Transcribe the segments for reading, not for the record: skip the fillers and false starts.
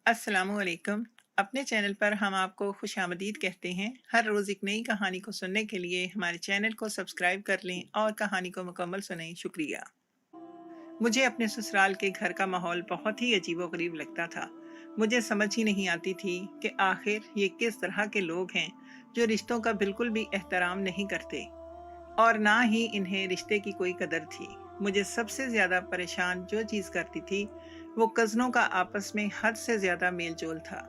अस्सलामुअलैकुम। अपने चैनल पर हम आपको खुशामदीद कहते हैं। हर रोज़ एक नई कहानी को सुनने के लिए हमारे चैनल को सब्सक्राइब कर लें और कहानी को मुकम्मल सुनें। शुक्रिया। मुझे अपने ससुराल के घर का माहौल बहुत ही अजीबोगरीब लगता था। मुझे समझ ही नहीं आती थी कि आखिर ये किस तरह के लोग हैं जो रिश्तों का बिल्कुल भी एहतराम नहीं करते और ना ही इन्हें रिश्ते की कोई कदर थी। मुझे सबसे ज़्यादा परेशान जो चीज़ करती थी वो कज़नों का आपस में हद से ज़्यादा मेल जोल था।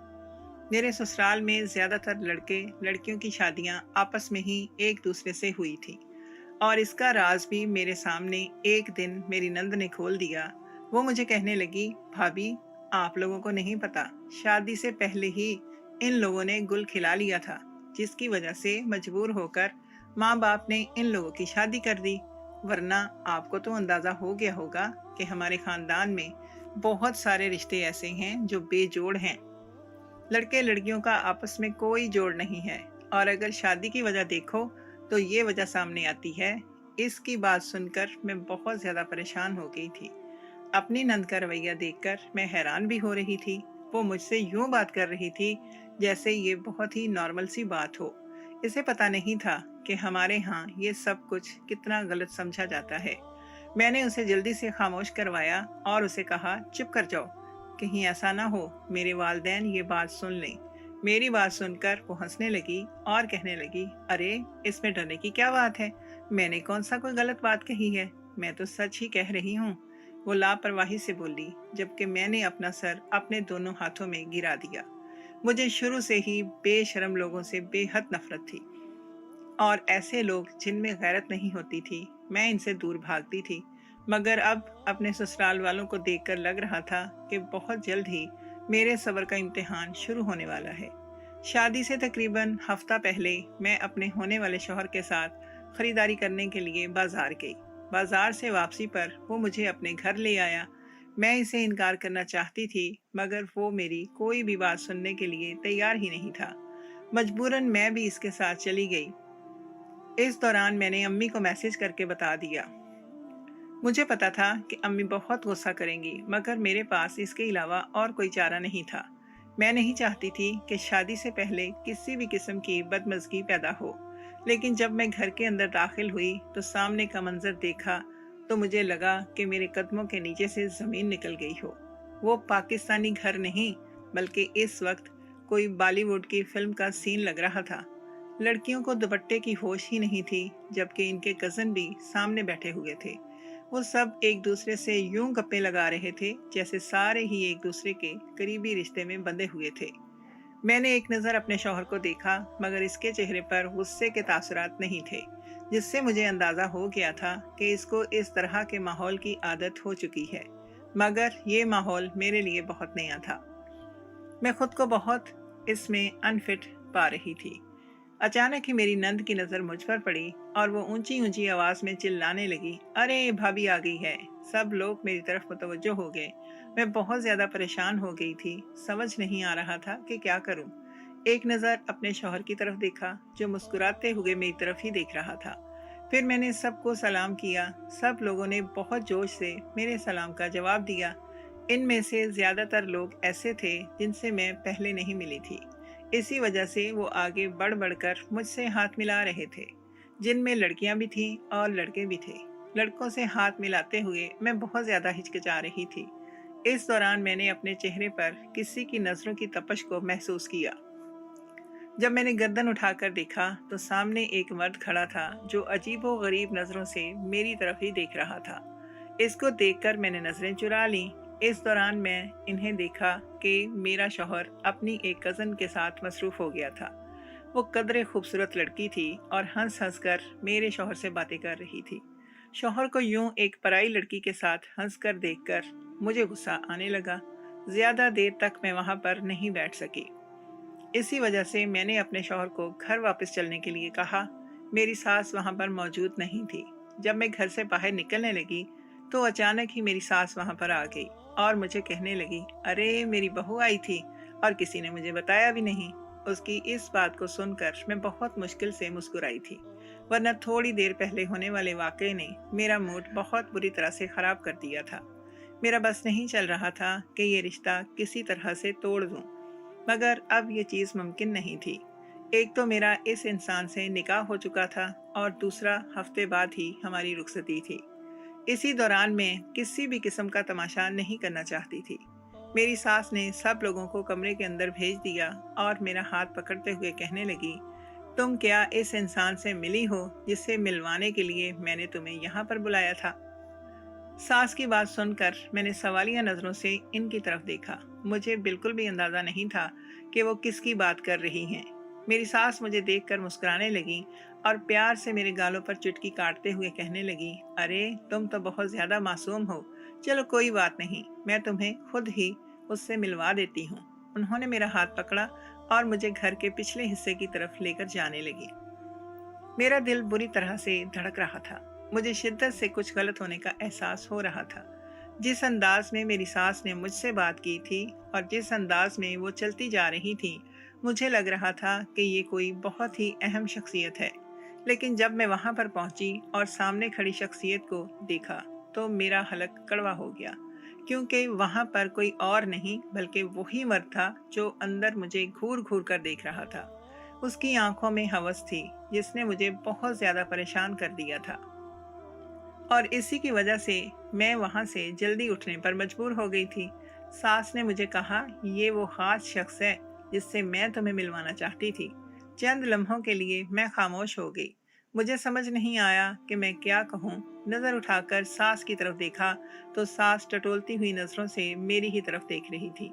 मेरे ससुराल में ज़्यादातर लड़के लड़कियों की शादियां आपस में ही एक दूसरे से हुई थी और इसका राज भी मेरे सामने एक दिन मेरी नंद ने खोल दिया। वो मुझे कहने लगी, भाभी, आप लोगों को नहीं पता, शादी से पहले ही इन लोगों ने गुल खिला लिया था, जिसकी वजह से मजबूर होकर माँ बाप ने इन लोगों की शादी कर दी। वरना आपको तो अंदाज़ा हो गया होगा कि हमारे ख़ानदान में बहुत सारे रिश्ते ऐसे हैं जो बेजोड़ हैं। लड़के लड़कियों का आपस में कोई जोड़ नहीं है और अगर शादी की वजह देखो तो ये वजह सामने आती है। इसकी बात सुनकर मैं बहुत ज़्यादा परेशान हो गई थी। अपनी नंद का रवैया देखकर मैं हैरान भी हो रही थी। वो मुझसे यूं बात कर रही थी जैसे ये बहुत ही नॉर्मल सी बात हो। इसे पता नहीं था कि हमारे यहाँ ये सब कुछ कितना गलत समझा जाता है। मैंने उसे जल्दी से खामोश करवाया और उसे कहा, चुप कर जाओ, कहीं ऐसा ना हो मेरे वालिदैन ये बात सुन लें। मेरी बात सुनकर वो हंसने लगी और कहने लगी, अरे इसमें डरने की क्या बात है, मैंने कौन सा कोई गलत बात कही है, मैं तो सच ही कह रही हूँ। वो लापरवाही से बोली, जबकि मैंने अपना सर अपने दोनों हाथों में गिरा दिया। मुझे शुरू से ही बेशर्म लोगों से बेहद नफरत थी और ऐसे लोग जिनमें गैरत नहीं होती थी, मैं इनसे दूर भागती थी। मगर अब अपने ससुराल वालों को देखकर लग रहा था कि बहुत जल्द ही मेरे सब्र का इम्तिहान शुरू होने वाला है। शादी से तकरीबन हफ्ता पहले मैं अपने होने वाले शौहर के साथ खरीदारी करने के लिए बाजार गई। बाजार से वापसी पर वो मुझे अपने घर ले आया। मैं इसे इनकार करना चाहती थी मगर वो मेरी कोई भी बात सुनने के लिए तैयार ही नहीं था। मजबूरन मैं भी इसके साथ चली गई। इस दौरान मैंने अम्मी को मैसेज करके बता दिया। मुझे पता था कि अम्मी बहुत गुस्सा करेंगी मगर मेरे पास इसके अलावा और कोई चारा नहीं था। मैं नहीं चाहती थी कि शादी से पहले किसी भी किस्म की बदमज़गी पैदा हो। लेकिन जब मैं घर के अंदर दाखिल हुई तो सामने का मंजर देखा तो मुझे लगा कि मेरे कदमों के नीचे से ज़मीन निकल गई हो। वो पाकिस्तानी घर नहीं बल्कि इस वक्त कोई बॉलीवुड की फिल्म का सीन लग रहा था। लड़कियों को दुपट्टे की होश ही नहीं थी जबकि इनके कज़न भी सामने बैठे हुए थे। वो सब एक दूसरे से यूं गप्पे लगा रहे थे जैसे सारे ही एक दूसरे के करीबी रिश्ते में बंधे हुए थे। मैंने एक नज़र अपने शौहर को देखा मगर इसके चेहरे पर गुस्से के तासुरात नहीं थे, जिससे मुझे अंदाज़ा हो गया था कि इसको इस तरह के माहौल की आदत हो चुकी है। मगर ये माहौल मेरे लिए बहुत नया था। मैं खुद को बहुत इसमें अनफिट पा रही थी। अचानक ही मेरी नंद की नज़र मुझ पर पड़ी और वो ऊंची ऊंची आवाज़ में चिल्लाने लगी, अरे भाभी आ गई है। सब लोग मेरी तरफ मुतवज्जो हो गए। मैं बहुत ज़्यादा परेशान हो गई थी, समझ नहीं आ रहा था कि क्या करूं। एक नज़र अपने शौहर की तरफ देखा जो मुस्कुराते हुए मेरी तरफ ही देख रहा था। फिर मैंने सबको सलाम किया। सब लोगों ने बहुत जोश से मेरे सलाम का जवाब दिया। इनमें से ज़्यादातर लोग ऐसे थे जिनसे मैं पहले नहीं मिली थी। इसी वजह से वो आगे बढ़ बढ़कर मुझसे हाथ मिला रहे थे, जिनमें लड़कियां भी थीं और लड़के भी थे। लड़कों से हाथ मिलाते हुए मैं बहुत ज़्यादा हिचकिचा रही थी। इस दौरान मैंने अपने चेहरे पर किसी की नज़रों की तपश को महसूस किया। जब मैंने गर्दन उठाकर देखा तो सामने एक मर्द खड़ा था जो अजीबो गरीब नज़रों से मेरी तरफ ही देख रहा था। इसको देखकर मैंने नज़रें चुरा लीं। इस दौरान मैं इन्हें देखा कि मेरा शौहर अपनी एक कज़न के साथ मसरूफ़ हो गया था। वो कदरे खूबसूरत लड़की थी और हंस हंस कर मेरे शौहर से बातें कर रही थी। शौहर को यूं एक पराई लड़की के साथ हंस कर देखकर मुझे गुस्सा आने लगा। ज़्यादा देर तक मैं वहाँ पर नहीं बैठ सकी। इसी वजह से मैंने अपने शौहर को घर वापस चलने के लिए कहा। मेरी सास वहाँ पर मौजूद नहीं थी। जब मैं घर से बाहर निकलने लगी तो अचानक ही मेरी सास वहाँ पर आ गई और मुझे कहने लगी, अरे मेरी बहू आई थी और किसी ने मुझे बताया भी नहीं। उसकी इस बात को सुनकर मैं बहुत मुश्किल से मुस्कुराई थी, वरना थोड़ी देर पहले होने वाले वाक़ये ने मेरा मूड बहुत बुरी तरह से ख़राब कर दिया था। मेरा बस नहीं चल रहा था कि ये रिश्ता किसी तरह से तोड़ दूं, मगर अब ये चीज़ मुमकिन नहीं थी। एक तो मेरा इस इंसान से निकाह हो चुका था और दूसरा हफ्ते बाद ही हमारी रुखसती थी। इसी दौरान मैं किसी भी किस्म का तमाशा नहीं करना चाहती थी। मेरी सास ने सब लोगों को कमरे के अंदर भेज दिया और मेरा हाथ पकड़ते हुए कहने लगी, तुम क्या इस इंसान से मिली हो जिससे मिलवाने के लिए मैंने तुम्हें यहाँ पर बुलाया था? सास की बात सुनकर मैंने सवालिया नजरों से इनकी तरफ देखा। मुझे बिल्कुल भी अंदाजा नहीं था कि वो किसकी बात कर रही हैं। मेरी सास मुझे देखकर मुस्कुराने लगी और प्यार से मेरे गालों पर चुटकी काटते हुए कहने लगी, अरे तुम तो बहुत ज्यादा मासूम हो। चलो कोई बात नहीं, मैं तुम्हें खुद ही उससे मिलवा देती हूँ। उन्होंने मेरा हाथ पकड़ा और मुझे घर के पिछले हिस्से की तरफ लेकर जाने लगी। मेरा दिल बुरी तरह से धड़क रहा था। मुझे शिद्दत से कुछ गलत होने का एहसास हो रहा था। जिस अंदाज में मेरी सास ने मुझसे बात की थी और जिस अंदाज में वो चलती जा रही थी, मुझे लग रहा था कि ये कोई बहुत ही अहम शख्सियत है। लेकिन जब मैं वहां पर पहुंची और सामने खड़ी शख्सियत को देखा, तो मेरा हलक कड़वा हो गया, क्योंकि वहां पर कोई और नहीं बल्कि वही मर्द था जो अंदर मुझे घूर घूर कर देख रहा था। उसकी आंखों में हवस थी जिसने मुझे बहुत ज्यादा परेशान कर दिया था, और इसी की वजह से मैं वहां से जल्दी उठने पर मजबूर हो गई थी। सास ने मुझे कहा, ये वो खास शख्स है जिससे मैं तुम्हें मिलवाना चाहती थी। चंद लम्हों के लिए मैं खामोश हो गई। मुझे समझ नहीं आया कि मैं क्या कहूँ। नजर उठाकर सास की तरफ देखा तो सास टटोलती हुई नजरों से मेरी ही तरफ देख रही थी।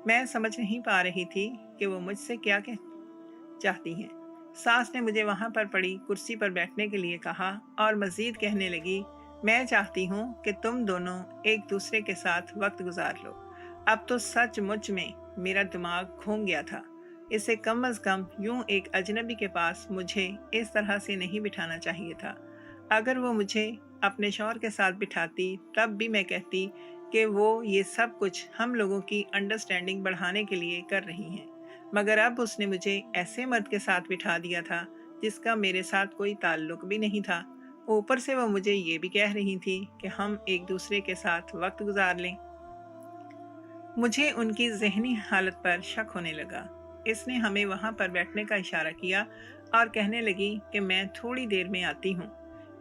मैं समझ नहीं पा रही थी कि वो मुझसे क्या चाहती हैं। सास ने मुझे वहां पर पड़ी कुर्सी पर बैठने के लिए कहा और मजीद कहने लगी, मैं चाहती हूँ कि तुम दोनों एक दूसरे के साथ वक्त गुजार लो। अब तो सचमुच में मेरा दिमाग घूम गया था। इसे कम अज कम यूं एक अजनबी के पास मुझे इस तरह से नहीं बिठाना चाहिए था। अगर वो मुझे अपने शौहर के साथ बिठाती तब भी मैं कहती कि वो ये सब कुछ हम लोगों की अंडरस्टैंडिंग बढ़ाने के लिए कर रही हैं। मगर अब उसने मुझे ऐसे मर्द के साथ बिठा दिया था जिसका मेरे साथ कोई ताल्लुक भी नहीं था। ऊपर से वो मुझे ये भी कह रही थी कि हम एक दूसरे के साथ वक्त गुजार लें। मुझे उनकी जहनी हालत पर शक होने लगा। इसने हमें वहां पर बैठने का इशारा किया और कहने लगी कि मैं थोड़ी देर में आती हूँ,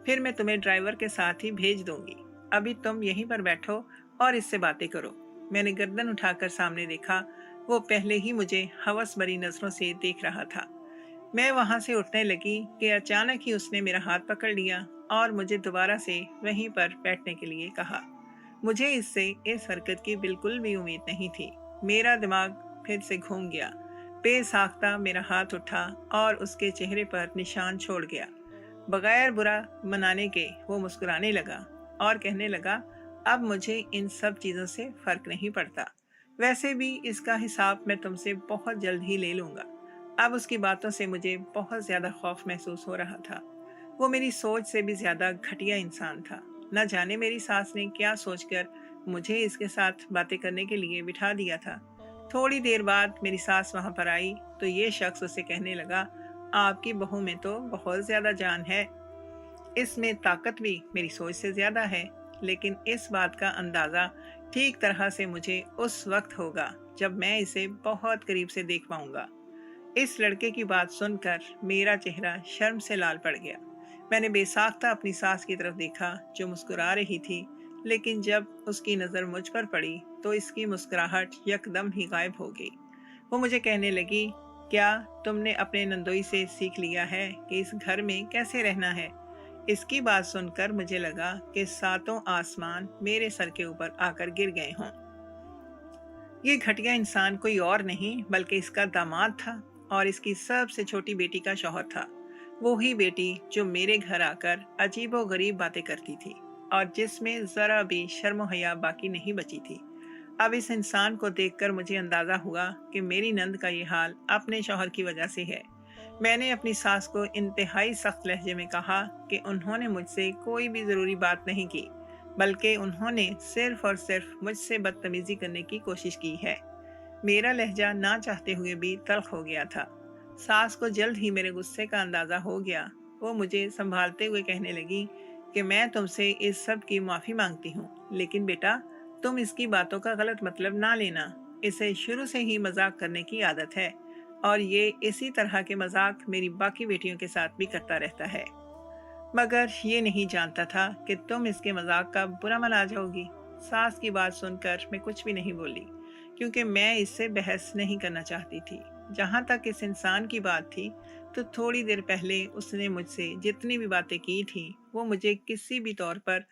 फिर मैं तुम्हें ड्राइवर के साथ ही भेज दूंगी। अभी तुम यहीं पर बैठो और इससे बातें करो। मैंने गर्दन उठाकर सामने देखा। वो पहले ही मुझे हवस भरी नजरों से देख रहा था। मैं वहां से उठने लगी कि अचानक ही उसने मेरा हाथ पकड़ लिया और मुझे दोबारा से वहीं पर बैठने के लिए कहा। मुझे इससे इस हरकत की बिल्कुल भी उम्मीद नहीं थी। मेरा दिमाग फिर से घूम गया। बेसाख्ता मेरा हाथ उठा और उसके चेहरे पर निशान छोड़ गया। बगैर बुरा मनाने के वो मुस्कुराने लगा और कहने लगा, अब मुझे इन सब चीज़ों से फर्क नहीं पड़ता। वैसे भी इसका हिसाब मैं तुमसे बहुत जल्द ही ले लूँगा। अब उसकी बातों से मुझे बहुत ज़्यादा खौफ महसूस हो रहा था। वो मेरी सोच से भी ज़्यादा घटिया इंसान था। न जाने मेरी सास ने क्या सोचकर मुझे इसके साथ बातें करने के लिए बिठा दिया था। थोड़ी देर बाद मेरी सास वहां पर आई तो ये शख्स उसे कहने लगा, आपकी बहू में तो बहुत ज्यादा जान है। इसमें ताकत भी मेरी सोच से ज्यादा है, लेकिन इस बात का अंदाजा ठीक तरह से मुझे उस वक्त होगा जब मैं इसे बहुत करीब से देख पाऊंगा। इस लड़के की बात सुनकर मेरा चेहरा शर्म से लाल पड़ गया। मैंने बेसाख्ता अपनी सास की तरफ देखा जो मुस्कुरा रही थी, लेकिन जब उसकी नज़र मुझ पर पड़ी तो इसकी मुस्कुराहट यकदम ही गायब हो गई। वो मुझे कहने लगी, क्या तुमने अपने नंदोई से सीख लिया है कि इस घर में कैसे रहना है? इसकी बात सुनकर मुझे लगा कि सातों आसमान मेरे सर के ऊपर आकर गिर गए हों। ये घटिया इंसान कोई और नहीं बल्कि इसका दामाद था और इसकी सबसे छोटी बेटी का शौहर था। वो ही बेटी जो मेरे घर आकर अजीबो गरीब बातें करती थी और जिसमें जरा भी शर्म हया बाकी नहीं बची थी। अब इस इंसान को देखकर मुझे अंदाजा हुआ कि मेरी नंद का ये हाल अपने शौहर की वजह से है। मैंने अपनी सास को इंतहाई सख्त लहजे में कहा कि उन्होंने मुझसे कोई भी जरूरी बात नहीं की, बल्कि उन्होंने सिर्फ और सिर्फ मुझसे बदतमीजी करने की कोशिश की है। मेरा लहजा ना चाहते हुए भी तल्ख हो गया था। सास को जल्द ही मेरे गुस्से का अंदाजा हो गया। वो मुझे संभालते हुए कहने लगी कि मैं तुमसे इस सब की माफी मांगती हूँ, लेकिन बेटा तुम इसकी बातों का गलत मतलब ना लेना। इसे शुरू से ही मजाक करने की आदत है और ये इसी तरह के मजाक मेरी बाकी बेटियों के साथ भी करता रहता है। मगर ये नहीं जानता था कि तुम इसके मजाक का बुरा मान आ जाओगी। सास की बात सुनकर मैं कुछ भी नहीं बोली, क्योंकि मैं इससे बहस नहीं करना चाहती थी। जहाँ तक इस इंसान की बात थी, तो थोड़ी देर पहले उसने मुझसे जितनी भी बातें की थी, वो मुझे किसी भी तौर पर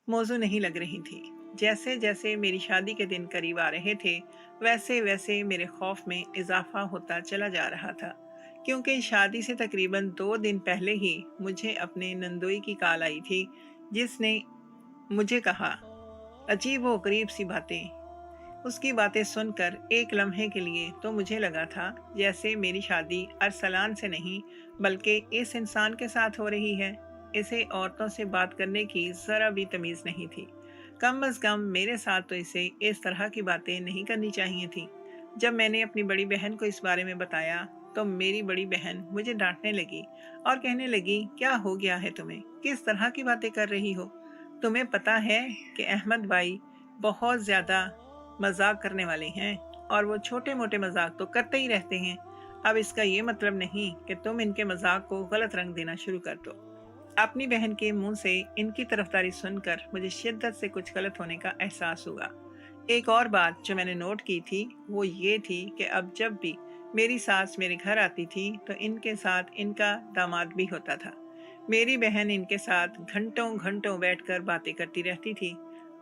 मौजू नहीं लग रही थी। जैसे जैसे मेरी शादी के दिन करीब आ रहे थे, वैसे वैसे मेरे खौफ में इजाफा होता चला जा रहा था, क्योंकि शादी से तकरीबन 2 दिन पहले ही मुझे अपने नंदोई की कॉल आई थी, जिसने मुझे कहा अजीब व गरीब सी बातें। उसकी बातें सुनकर एक लम्हे के लिए तो मुझे लगा था जैसे मेरी शादी अरसलान से नहीं, बल्कि इस इंसान के साथ हो रही है। इसे औरतों से बात करने की जरा भी तमीज नहीं थी। कम अज कम मेरे साथ तो इसे इस तरह की बातें नहीं करनी चाहिए थी। जब मैंने अपनी बड़ी बहन को इस बारे में बताया, तो मेरी बड़ी बहन मुझे डांटने लगी और कहने लगी, क्या हो गया है तुम्हें, किस तरह की बातें कर रही हो? तुम्हें पता है कि अहमद भाई बहुत ज्यादा मजाक करने वाले हैं, और वो छोटे मोटे मजाक तो करते ही रहते हैं। अब इसका ये मतलब नहीं कि तुम इनके मजाक को गलत रंग देना शुरू कर दो। अपनी बहन के मुंह से इनकी तरफदारी सुनकर मुझे शिद्दत से कुछ गलत होने का एहसास हुआ। एक और बात जो मैंने नोट की थी, वो ये थी कि अब जब भी मेरी सास मेरे घर आती थी, तो इनके साथ इनका दामाद भी होता था। मेरी बहन इनके साथ घंटों घंटों बैठकर बातें करती रहती थी,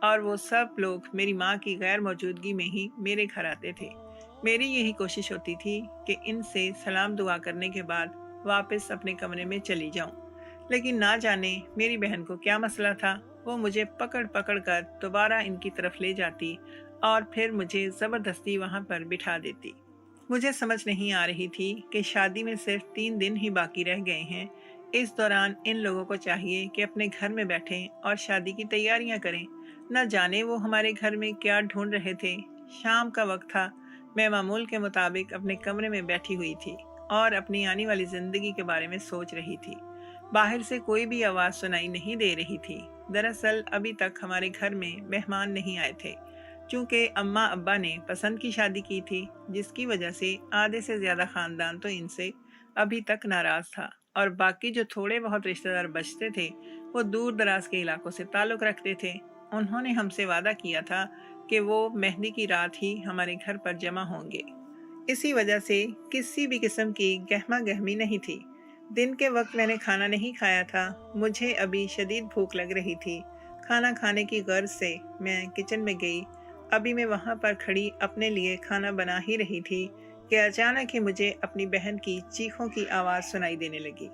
और वो सब लोग मेरी माँ की गैर मौजूदगी में ही मेरे घर आते थे। मेरी यही कोशिश होती थी कि इनसे सलाम दुआ करने के बाद वापस अपने कमरे में चली जाऊं। लेकिन ना जाने मेरी बहन को क्या मसला था, वो मुझे पकड़ पकड़ कर दोबारा इनकी तरफ ले जाती और फिर मुझे ज़बरदस्ती वहाँ पर बिठा देती। मुझे समझ नहीं आ रही थी कि शादी में सिर्फ 3 दिन ही बाकी रह गए हैं। इस दौरान इन लोगों को चाहिए कि अपने घर में बैठें और शादी की तैयारियां करें। न जाने वो हमारे घर में क्या ढूंढ रहे थे। शाम का वक्त था। मैं मामूल के मुताबिक अपने कमरे में बैठी हुई थी और अपनी आने वाली जिंदगी के बारे में सोच रही थी। बाहर से कोई भी आवाज़ सुनाई नहीं दे रही थी। दरअसल अभी तक हमारे घर में मेहमान नहीं आए थे, क्योंकि अम्मा अब्बा ने पसंद की शादी की थी, जिसकी वजह से आधे से ज़्यादा ख़ानदान तो इनसे अभी तक नाराज़ था, और बाकी जो थोड़े बहुत रिश्तेदार बचते थे, वो दूर दराज के इलाकों से ताल्लुक़ रखते थे। उन्होंने हमसे वादा किया था कि वो मेहंदी की रात ही हमारे घर पर जमा होंगे। इसी वजह से किसी भी किस्म की गहमा गहमी नहीं थी। दिन के वक्त मैंने खाना नहीं खाया था। मुझे अभी शदीद भूख लग रही थी। खाना खाने की गर्ज से मैं किचन में गई। अभी मैं वहाँ पर खड़ी अपने लिए खाना बना ही रही थी कि अचानक ही मुझे अपनी बहन की चीखों की आवाज़ सुनाई देने लगी।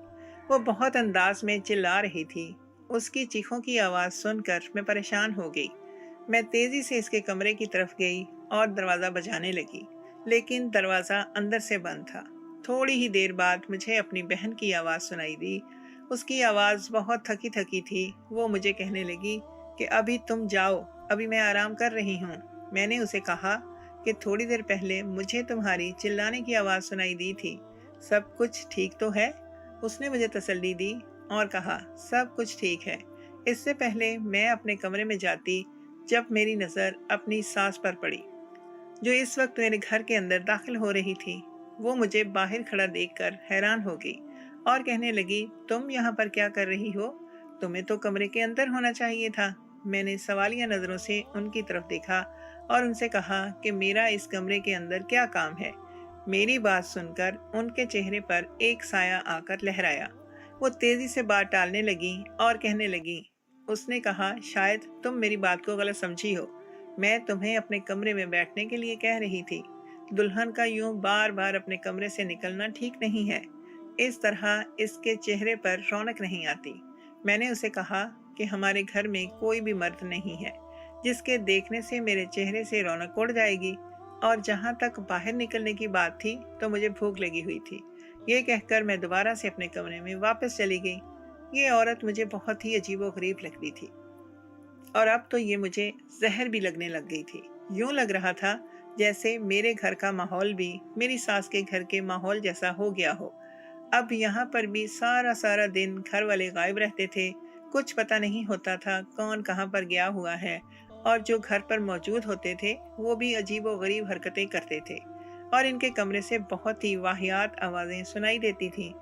वो बहुत अंदाज में चिल्ला रही थी। उसकी चीखों की आवाज़ सुनकर मैं परेशान हो गई। मैं तेज़ी से इसके कमरे की तरफ गई और दरवाज़ा बजाने लगी, लेकिन दरवाज़ा अंदर से बंद था। थोड़ी ही देर बाद मुझे अपनी बहन की आवाज़ सुनाई दी। उसकी आवाज़ बहुत थकी थकी थी। वो मुझे कहने लगी कि अभी तुम जाओ, अभी मैं आराम कर रही हूँ। मैंने उसे कहा कि थोड़ी देर पहले मुझे तुम्हारी चिल्लाने की आवाज़ सुनाई दी थी। सब कुछ ठीक तो है? उसने मुझे तसल्ली दी और कहा, सब कुछ ठीक है। इससे पहले मैं अपने कमरे में जाती, जब मेरी नज़र अपनी सास पर पड़ी, जो इस वक्त मेरे घर के अंदर दाखिल हो रही थी। वो मुझे बाहर खड़ा देखकर हैरान हो गई और कहने लगी, तुम यहाँ पर क्या कर रही हो? तुम्हें तो कमरे के अंदर होना चाहिए था। मैंने सवालिया नज़रों से उनकी तरफ देखा और उनसे कहा कि मेरा इस कमरे के अंदर क्या काम है। मेरी बात सुनकर उनके चेहरे पर एक साया आकर लहराया। वो तेजी से बात टालने लगी और कहने लगी, उसने कहा, शायद तुम मेरी बात को गलत समझी हो। मैं तुम्हें अपने कमरे में बैठने के लिए कह रही थी। दुल्हन का यूं बार बार अपने कमरे से निकलना ठीक नहीं है। इस तरह इसके चेहरे पर रौनक नहीं आती। मैंने उसे कहा कि हमारे घर में कोई भी मर्द नहीं है जिसके देखने से मेरे चेहरे से रौनक उड़ जाएगी। और जहाँ तक बाहर निकलने की बात थी, तो मुझे भूख लगी हुई थी। ये कहकर मैं दोबारा से अपने कमरे में वापस चली गई। ये औरत मुझे बहुत ही अजीबोगरीब लगती थी, और अब तो ये मुझे जहर भी लगने लग गई थी। यूं लग रहा था जैसे मेरे घर का माहौल भी मेरी सास के घर के माहौल जैसा हो गया हो। अब यहाँ पर भी सारा सारा दिन घर वाले गायब रहते थे। कुछ पता नहीं होता था कौन कहाँ पर गया हुआ है और जो घर पर मौजूद होते थे वो भी अजीब व गरीब हरकतें करते थे और इनके कमरे से बहुत ही वाहियात आवाज़ें सुनाई देती थीं।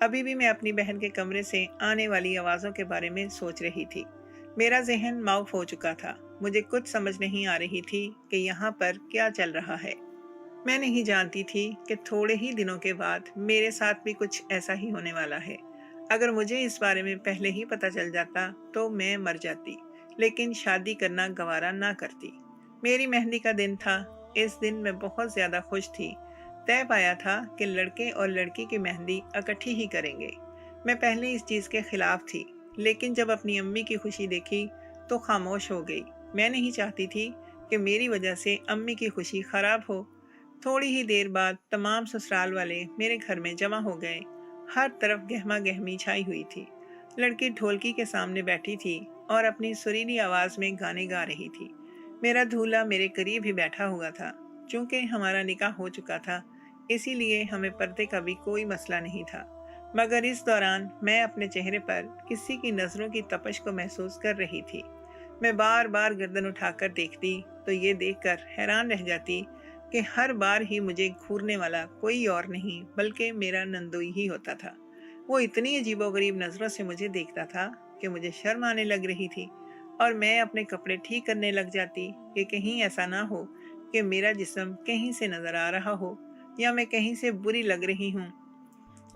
अभी भी मैं अपनी बहन के कमरे से आने वाली आवाज़ों के बारे में सोच रही थी। मेरा जहन माऊफ हो चुका था। मुझे कुछ समझ नहीं आ रही थी कि यहाँ पर क्या चल रहा है। मैं नहीं जानती थी कि थोड़े ही दिनों के बाद मेरे साथ भी कुछ ऐसा ही होने वाला है। अगर मुझे इस बारे में पहले ही पता चल जाता तो मैं मर जाती, लेकिन शादी करना गवारा ना करती। मेरी मेहंदी का दिन था। इस दिन मैं बहुत ज़्यादा खुश थी। तय पाया था कि लड़के और लड़की की मेहंदी इकट्ठी ही करेंगे। मैं पहले इस चीज़ के खिलाफ थी, लेकिन जब अपनी अम्मी की खुशी देखी तो खामोश हो गई। मैं नहीं चाहती थी कि मेरी वजह से अम्मी की खुशी खराब हो। थोड़ी ही देर बाद तमाम ससुराल वाले मेरे घर में जमा हो गए। हर तरफ गहमा गहमी छाई हुई थी। लड़की ढोलकी के सामने बैठी थी और अपनी सुरीली आवाज में गाने गा रही थी। मेरा दूल्हा मेरे करीब ही बैठा हुआ था। चूंकि हमारा निकाह हो चुका था, इसीलिए हमें पर्दे का भी कोई मसला नहीं था। मगर इस दौरान मैं अपने चेहरे पर किसी की नज़रों की तपश को महसूस कर रही थी। मैं बार बार गर्दन उठाकर देखती तो ये देखकर हैरान रह जाती कि हर बार ही मुझे घूरने वाला कोई और नहीं बल्कि मेरा नंदोई ही होता था। वो इतनी अजीबोगरीब नज़रों से मुझे देखता था कि मुझे शर्म आने लग रही थी और मैं अपने कपड़े ठीक करने लग जाती कि कहीं ऐसा ना हो कि मेरा जिस्म कहीं से नज़र आ रहा हो या मैं कहीं से बुरी लग रही हूँ।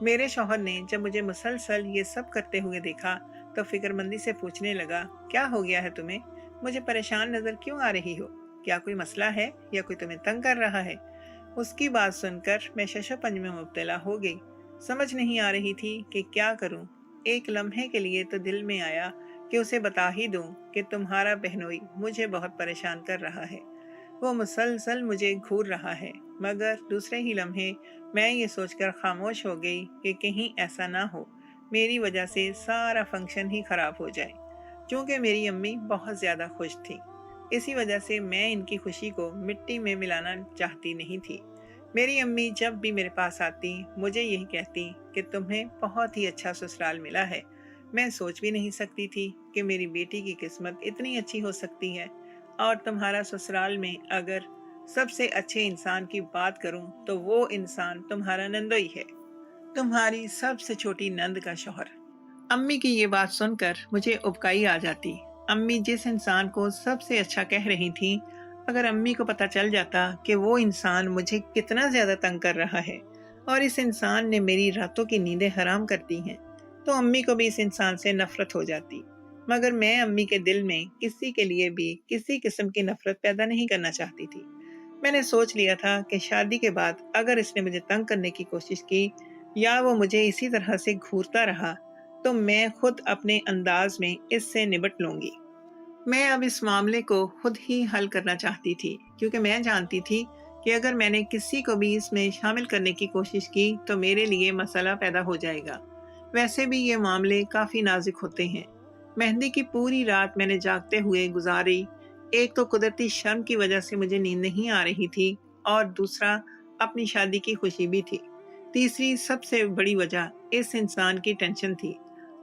मेरे शौहर ने जब मुझे मुसलसल ये सब करते हुए देखा तो फिक्रमंदी से पूछने लगा, क्या हो गया है तुम्हें? मुझे परेशान नजर क्यों आ रही हो? क्या कोई मसला है या कोई तुम्हें तंग कर रहा है? उसकी बात सुनकर मैं शशोपंज में मुब्तला हो गई। समझ नहीं आ रही थी कि क्या करूं। एक लम्हे के लिए तो दिल में आया कि उसे बता ही दूं कि तुम्हारा बहनोई मुझे बहुत परेशान कर रहा है, वो मुसलसल मुझे घूर रहा है। मगर दूसरे ही लम्हे मैं ये सोचकर खामोश हो गई कि कहीं ऐसा ना हो मेरी वजह से सारा फंक्शन ही खराब हो जाए। क्योंकि मेरी अम्मी बहुत ज़्यादा खुश थी, इसी वजह से मैं इनकी खुशी को मिट्टी में मिलाना चाहती नहीं थी। मेरी अम्मी जब भी मेरे पास आती मुझे यही कहती कि तुम्हें बहुत ही अच्छा ससुराल मिला है। मैं सोच भी नहीं सकती थी कि मेरी बेटी की किस्मत इतनी अच्छी हो सकती है। और तुम्हारा ससुराल में अगर सबसे अच्छे इंसान की बात करूं तो वो इंसान तुम्हारा नंदोई है, तुम्हारी सबसे छोटी नंद का शौहर। अम्मी की ये बात सुनकर मुझे उबकाई आ जाती। अम्मी जिस इंसान को सबसे अच्छा कह रही थी, अगर अम्मी को पता चल जाता कि वो इंसान मुझे कितना ज्यादा तंग कर रहा है और इस इंसान ने मेरी रातों की नींदें हराम कर दी हैं, तो अम्मी को भी इस इंसान से नफरत हो जाती। मगर मैं अम्मी के दिल में किसी के लिए भी किसी किस्म की नफरत पैदा नहीं करना चाहती थी। मैंने सोच लिया था कि शादी के बाद अगर इसने मुझे तंग करने की कोशिश की या वो मुझे इसी तरह से घूरता रहा तो मैं खुद अपने अंदाज में इससे निपट लूंगी। मैं अब इस मामले को खुद ही हल करना चाहती थी, क्योंकि मैं जानती थी कि अगर मैंने किसी को भी इसमें शामिल करने की कोशिश की तो मेरे लिए मसला पैदा हो जाएगा। वैसे भी ये मामले काफ़ी नाजुक होते हैं। मेहंदी की पूरी रात मैंने जागते हुए गुजारी। एक तो कुदरती शर्म की वजह से मुझे नींद नहीं आ रही थी और दूसरा अपनी शादी की खुशी भी थी। तीसरी सबसे बड़ी वजह इस इंसान की टेंशन थी।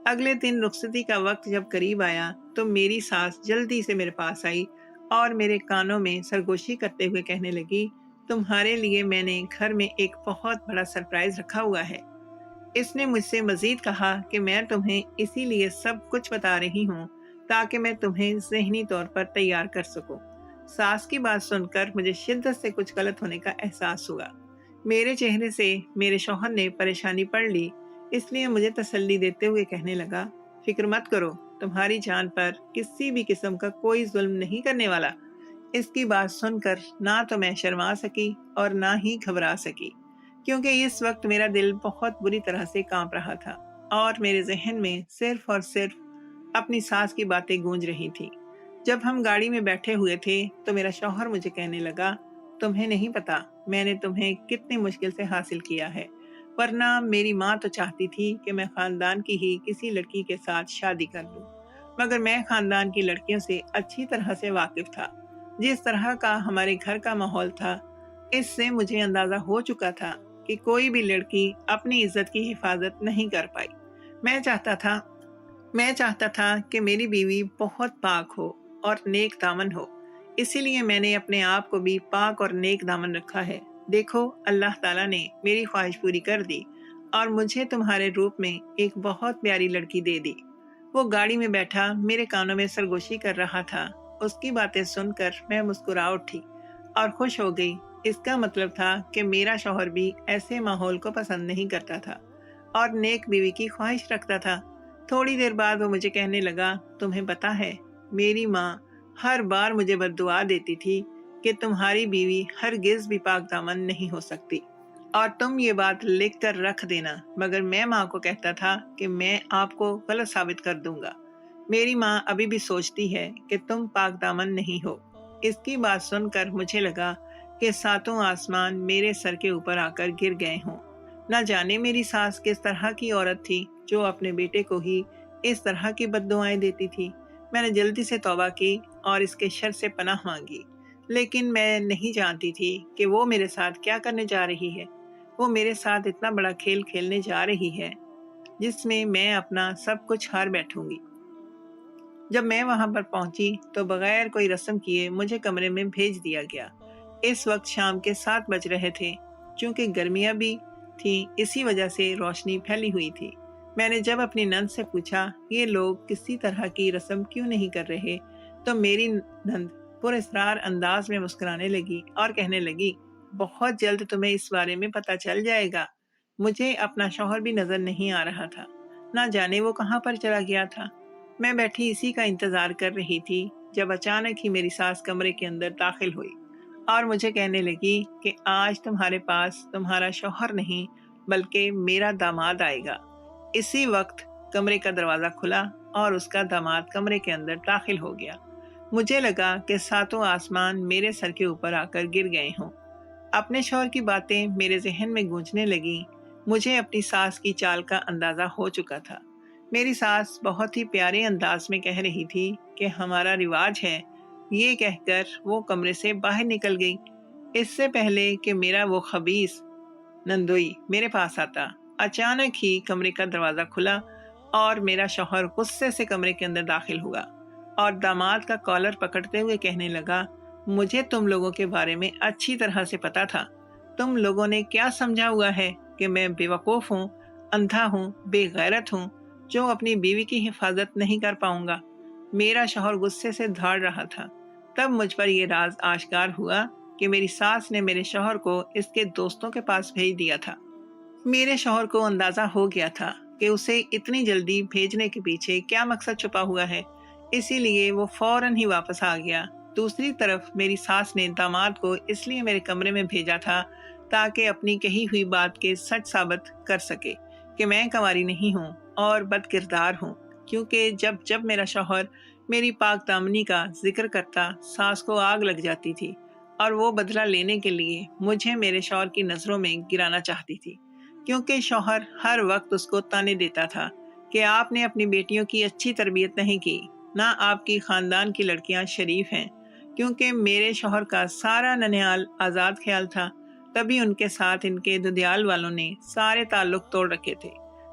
अगले दिन रुखसती का वक्त जब करीब आया तो मेरी सास जल्दी से मेरे पास आई और मेरे कानों में सरगोशी करते हुए कहने लगी, तुम्हारे लिए मैंने घर में एक बहुत बड़ा सरप्राइज रखा हुआ है। इसने मुझसे मजीद कहा कि मैं तुम्हें इसीलिए सब कुछ बता रही हूँ ताकि मैं तुम्हें ज़हनी तौर पर तैयार कर सकूं। सास की बात सुनकर मुझे शिद्दत से कुछ गलत होने का एहसास हुआ। मेरे चेहरे से मेरे शौहर ने परेशानी पढ़ ली, इसलिए मुझे तसल्ली देते हुए कहने लगा, फिक्र मत करो, तुम्हारी जान पर किसी भी किस्म का कोई जुल्म नहीं करने वाला। इसकी बात सुनकर ना तो मैं शर्मा सकी और ना ही घबरा सकी, क्योंकि इस वक्त मेरा दिल बहुत बुरी तरह से कांप रहा था और मेरे जहन में सिर्फ और सिर्फ अपनी सास की बातें गूंज रही थी। जब हम गाड़ी में बैठे हुए थे तो मेरा शौहर मुझे कहने लगा, तुम्हें नहीं पता मैंने तुम्हें कितनी मुश्किल से हासिल किया है, वरना मेरी माँ तो चाहती थी कि मैं खानदान की ही किसी लड़की के साथ शादी कर लूं। मगर मैं खानदान की लड़कियों से अच्छी तरह से वाकिफ था। जिस तरह का हमारे घर का माहौल था, इससे मुझे अंदाजा हो चुका था कि कोई भी लड़की अपनी इज्जत की हिफाजत नहीं कर पाई। मैं चाहता था मैं चाहता था कि मेरी बीवी बहुत पाक हो, اور نیک دامن ہو، اسی لیے میں نے اپنے آپ کو بھی پاک اور نیک دامن رکھا ہے۔ دیکھو، اللہ تعالیٰ نے میری خواہش پوری کر دی اور مجھے تمہارے روپ میں ایک بہت پیاری لڑکی دے دی۔ وہ گاڑی میں بیٹھا میرے کانوں میں سرگوشی کر رہا تھا۔ اس کی باتیں سن کر میں مسکرا اٹھی اور خوش ہو گئی۔ اس کا مطلب تھا کہ میرا شوہر بھی ایسے ماحول کو پسند نہیں کرتا تھا اور نیک بیوی کی خواہش رکھتا تھا۔ تھوڑی دیر بعد وہ مجھے کہنے لگا، تمہیں پتہ ہے، میری ماں ہر بار مجھے بد دعا دیتی تھی کہ تمہاری بیوی ہرگز بھی پاک دامن نہیں ہو سکتی، اور تم یہ بات لکھ کر رکھ دینا، مگر میں ماں کو کہتا تھا کہ میں آپ کو غلط ثابت کر دوں گا۔ میری ماں ابھی بھی سوچتی ہے کہ تم پاک دامن نہیں ہو۔ اس کی بات سن کر مجھے لگا کہ ساتوں آسمان میرے سر کے اوپر آ کر گر گئے ہوں۔ نہ جانے میری ساس کس طرح کی عورت تھی جو اپنے بیٹے کو ہی اس طرح کی بد دعائیں دیتی تھی۔ میں نے جلدی سے توبہ کی اور اس کے شر سے پناہ مانگی، لیکن میں نہیں جانتی تھی کہ وہ میرے ساتھ کیا کرنے جا رہی ہے۔ وہ میرے ساتھ اتنا بڑا کھیل کھیلنے جا رہی ہے جس میں میں اپنا سب کچھ ہار بیٹھوں گی۔ جب میں وہاں پر پہنچی تو بغیر کوئی رسم کیے مجھے کمرے میں بھیج دیا گیا۔ اس وقت شام کے 7 بج رہے تھے۔ چونکہ گرمیاں بھی تھیں، اسی وجہ سے روشنی پھیلی ہوئی تھی۔ میں نے جب اپنی نند سے پوچھا یہ لوگ کسی طرح کی رسم کیوں نہیں کر رہے، تو میری نند پر اسرار انداز میں مسکرانے لگی اور کہنے لگی، بہت جلد تمہیں اس بارے میں پتہ چل جائے گا۔ مجھے اپنا شوہر بھی نظر نہیں آ رہا تھا، نہ جانے وہ کہاں پر چلا گیا تھا۔ میں بیٹھی اسی کا انتظار کر رہی تھی جب اچانک ہی میری ساس کمرے کے اندر داخل ہوئی اور مجھے کہنے لگی کہ آج تمہارے پاس تمہارا شوہر نہیں بلکہ میرا داماد آئے گا۔ اسی وقت کمرے کا دروازہ کھلا اور اس کا داماد کمرے کے اندر داخل ہو گیا۔ مجھے لگا کہ ساتوں آسمان میرے سر کے اوپر آ کر گر گئے ہوں۔ اپنے شوہر کی باتیں میرے ذہن میں گونجنے لگیں۔ مجھے اپنی ساس کی چال کا اندازہ ہو چکا تھا۔ میری ساس بہت ہی پیارے انداز میں کہہ رہی تھی کہ ہمارا رواج ہے۔ یہ کہہ کر وہ کمرے سے باہر نکل گئی۔ اس سے پہلے کہ میرا وہ خبیث نندوئی میرے پاس آتا، اچانک ہی کمرے کا دروازہ کھلا اور میرا شوہر غصے سے کمرے کے اندر داخل ہوا اور داماد کا کالر پکڑتے ہوئے کہنے لگا، مجھے تم لوگوں کے بارے میں اچھی طرح سے پتا تھا۔ تم لوگوں نے کیا سمجھا ہوا ہے کہ میں بے وقوف ہوں، اندھا ہوں، بے غیرت ہوں، جو اپنی بیوی کی حفاظت نہیں کر پاؤں گا۔ میرا شوہر غصے سے دھاڑ رہا تھا۔ تب مجھ پر یہ راز آشکار ہوا کہ میری ساس نے میرے شوہر کو اس کے دوستوں کے پاس بھیج دیا تھا۔ میرے شوہر کو اندازہ ہو گیا تھا کہ اسے اتنی جلدی بھیجنے کے پیچھے کیا مقصد چھپا ہوا ہے، اسی لیے وہ فوراً ہی واپس آ گیا۔ دوسری طرف میری ساس نے داماد کو اس لیے میرے کمرے میں بھیجا تھا تاکہ اپنی کہی ہوئی بات کے سچ ثابت کر سکے کہ میں کنواری نہیں ہوں اور بد کردار ہوں، کیونکہ جب جب میرا شوہر میری پاک دامنی کا ذکر کرتا، ساس کو آگ لگ جاتی تھی اور وہ بدلہ لینے کے لیے مجھے میرے شوہر کی نظروں میں گرانا چاہتی تھی، کیونکہ شوہر ہر وقت اس کو تانے دیتا تھا کہ آپ نے اپنی بیٹیوں کی اچھی تربیت نہیں کی، نہ آپ کی خاندان کی لڑکیاں شریف ہیں۔ کیونکہ میرے شوہر کا سارا ننھیال آزاد خیال تھا، تبھی ان کے ساتھ ان کے ددیال والوں نے سارے تعلق توڑ رکھے تھے۔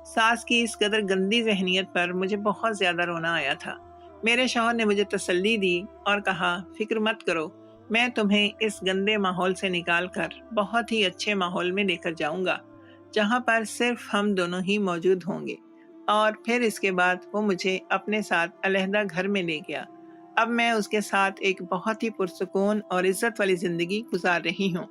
ساس کی اس قدر گندی ذہنیت پر مجھے بہت زیادہ رونا آیا تھا۔ میرے شوہر نے مجھے تسلی دی اور کہا، فکر مت کرو، میں تمہیں اس گندے ماحول سے نکال کر بہت ہی اچھے ماحول میں لے کر جاؤں گا، جہاں پر صرف ہم دونوں ہی موجود ہوں گے۔ اور پھر اس کے بعد وہ مجھے اپنے ساتھ علیحدہ گھر میں لے گیا۔ اب میں اس کے ساتھ ایک بہت ہی پرسکون اور عزت والی زندگی گزار رہی ہوں۔